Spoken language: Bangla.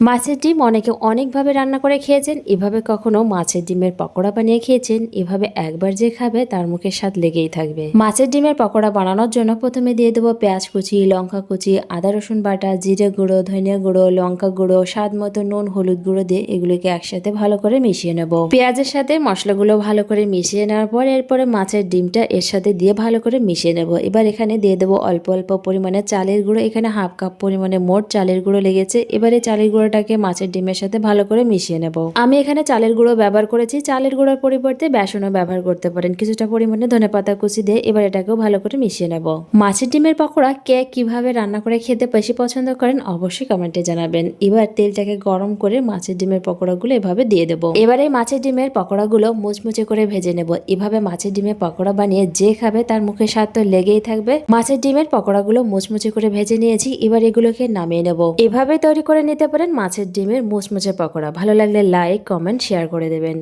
মাছের ডিম অনেকে অনেকভাবে রান্না করে খেয়েছেন। এভাবে কখনো মাছের ডিমের পকোড়া বানিয়ে খেয়েছেন? এভাবে একবার যে খাবে তার মুখে স্বাদ লেগেই থাকবে। মাছের ডিমের পকোড়া বানানোর জন্য প্রথমে দিয়ে দেবো পেঁয়াজ কুচি, লঙ্কা কুচি, আদা রসুন বাটা, জিরে গুঁড়ো, ধনিয়া গুঁড়ো, লঙ্কা গুঁড়ো, স্বাদ মতো নুন, হলুদ গুঁড়ো দিয়ে এগুলোকে একসাথে ভালো করে মিশিয়ে নেব। পেঁয়াজের সাথে মশলাগুলো ভালো করে মিশিয়ে নেওয়ার পর এরপরে মাছের ডিমটা এর সাথে দিয়ে ভালো করে মিশিয়ে নেব। এবার এখানে দিয়ে দেবো অল্প অল্প পরিমাণে চালের গুঁড়ো। এখানে হাফ কাপ পরিমাণে মোট চালের গুঁড়ো লেগেছে। এবারে চালের গুঁড়োটাকে মাছের ডিমের সাথে ভালো করে মিশিয়ে নেব। আমি এখানে চালের গুঁড়ো ব্যবহার করেছি। চালের গুঁড়োর পরিবর্তে বেসনও ব্যবহার করতে পারেন। কিছুটা পরিমাণে ধনেপাতা কুচি দিয়ে এবার এটাকেও ভালো করে মিশিয়ে নেব। মাছের ডিমের পকোড়া কে কিভাবে রান্না করে খেতে বেশি পছন্দ করেন অবশ্যই কমেন্টে জানাবেন। এবার তেলটাকে গরম করে মাছের ডিমের পকোড়াগুলো এভাবে দিয়ে দেবো। এবারে মাছের ডিমের পকোড়াগুলো মুচমুচে করে ভেজে নেব। এভাবে মাছের ডিমের পকোড়া বানিয়ে যে খাবে তার মুখে স্বাদ তো লেগেই থাকবে। মাছের ডিমের পকোড়াগুলো মুচমুচে করে ভেজে নিয়েছি। এবার এগুলোকে নামিয়ে নেব। এভাবে তৈরি করে নিতে পারেন মাছের ডিমের মুচমুচে পকোড়া। ভালো লাগলে লাইক, কমেন্ট, শেয়ার করে দেবেন।